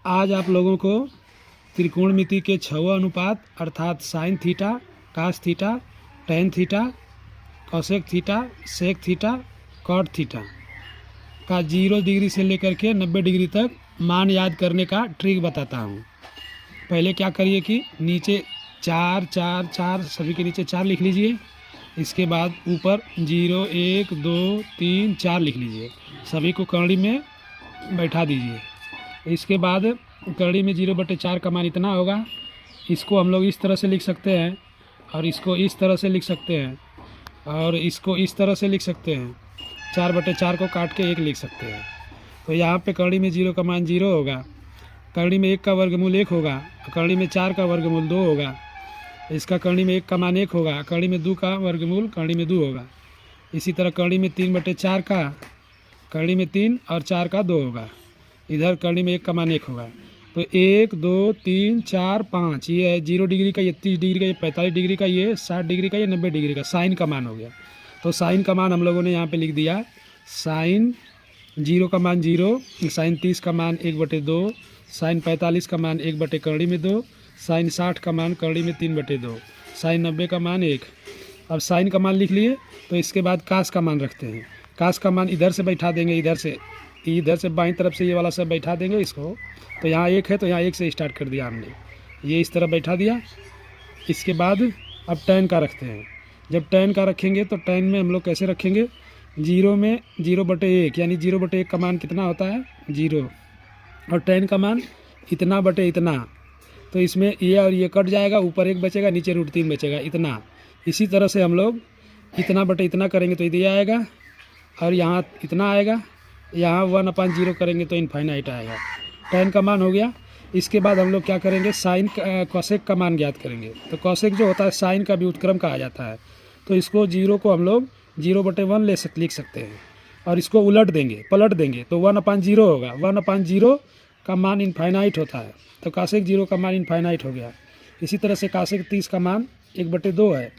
आज आप लोगों को त्रिकोणमिति के 6 अनुपात अर्थात sine theta, cos theta, tan theta, cosec theta, sec theta, cot theta का 0 डिग्री से लेकर के 90 डिग्री तक मान याद करने का ट्रिक बताता हूँ। पहले क्या करिए कि नीचे 4 4 4 सभी के नीचे 4 लिख लीजिए। इसके बाद ऊपर 0 1 2 3 4 लिख लीजिए। सभी को कड़ी में बैठा दीजिए। इसके बाद कड़ी में 0/4 का मान इतना होगा। इसको हम लोग इस तरह से लिख सकते हैं और इसको इस तरह से लिख सकते हैं और इसको इस तरह से लिख सकते हैं। 4/4 को काट के 1 लिख सकते हैं। तो यहाँ पे कड़ी में 0 का मान 0 होगा, कड़ी में 1 का वर्गमूल 1 होगा, कड़ी में 4 का वर्गमूल 2 होगा। इसका कड़ी में 1 का मान 1 होगा, कड़ी में 2 का वर्गमूल कड़ी में 2 होगा। इसी तरह कड़ी में 3/4 का, कड़ी में 3 और 4 का 2 होगा। इधर कड़ी में 1 का मान 1 होगा। तो 1 2 3 4 5 ये है 0 डिग्री का, ये 30 डिग्री का, ये 45 डिग्री का, ये 60 डिग्री का, ये 90 डिग्री का साइन का मान हो गया। तो साइन का मान हम लोगों ने यहाँ पे लिख दिया। साइन 0 का मान 0, साइन 30 का मान 1/2, साइन 45 का मान 1 कड़ी में 2, साइन 60 का मान कड़ी में 3/2, साइन 90 का मान 1। अब साइन का मान लिख लिए। तो इसके बाद कास का मान रखते हैं। कास का मान इधर से बैठा देंगे, इधर से बाईं तरफ से ये वाला सब बैठा देंगे इसको। तो यहाँ 1 है तो यहाँ 1 से स्टार्ट कर दिया हमने, ये इस तरह बैठा दिया। इसके बाद अब टेन का रखते हैं। जब टेन का रखेंगे तो टेन में हम लोग कैसे रखेंगे, 0 में 0/1 यानी 0/1 का मान कितना होता है 0, और टेन का मान इतना बटे इतना। तो इसमें ये और ये कट जाएगा, ऊपर 1 बचेगा, नीचे √3 बचेगा इतना। इसी तरह से हम लोग इतना बटे इतना करेंगे तो ये आएगा और यहाँ इतना आएगा, यहाँ 1/0 करेंगे तो इनफाइनाइट आएगा। टेन का मान हो गया। इसके बाद हम लोग क्या करेंगे, साइन कोसेक का मान ज्ञात करेंगे। तो कोसेक जो होता है साइन का व्युत्क्रम कहा जाता है। तो इसको 0 को हम लोग 0/1 लिख सकते हैं और इसको उलट देंगे, पलट देंगे तो 1/0 होगा। 1/0 का मान इनफाइनाइट होता है, तो कोसेक 0 का मान इनफाइनाइट हो गया। इसी तरह से कोसेक 30 का मान 1/2 है,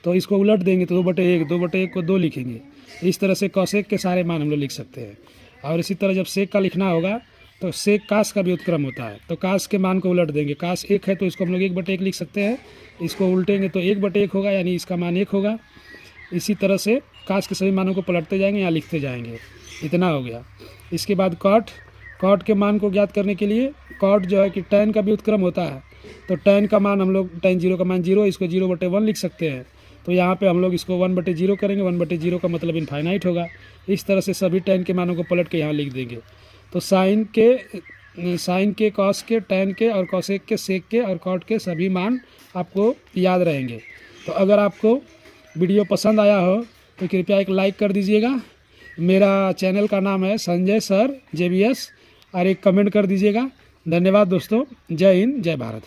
तो इसको उलट देंगे तो 2/1, 2/1 को 2 लिखेंगे। इस तरह से कोसेक के सारे मान हम लोग लिख सकते हैं। और इसी तरह जब सेक का लिखना होगा तो सेक कास का व्युत्क्रम होता है, तो कास के मान को उलट देंगे। कास 1 है तो इसको हम लोग 1/1 लिख सकते हैं, इसको उल्टेंगे तो 1/1 होगा यानी इसका मान 1 होगा। इसी तरह से कास के सभी मानों को पलटते जाएंगे, यहाँ लिखते जाएंगे। इतना हो गया। इसके बाद कॉट के मान को ज्ञात करने के लिए, कॉट जो है कि टेन का व्युत्क्रम होता है, तो टेन का मान हम लोग टेन 0 का मान 0, इसको 0/1 लिख सकते हैं। तो यहाँ पे हम लोग इसको 1/0 करेंगे, 1/0 का मतलब इनफाइनाइट होगा। इस तरह से सभी टेन के मानों को पलट के यहाँ लिख देंगे। तो साइन के, कॉस के, टेन के और कोसेक के, सेक के और कॉट के सभी मान आपको याद रहेंगे। तो अगर आपको वीडियो पसंद आया हो तो कृपया एक लाइक कर दीजिएगा। मेरा चैनल का नाम है संजय सर JBS, और एक कमेंट कर दीजिएगा। धन्यवाद दोस्तों। जय हिंद, जय भारत।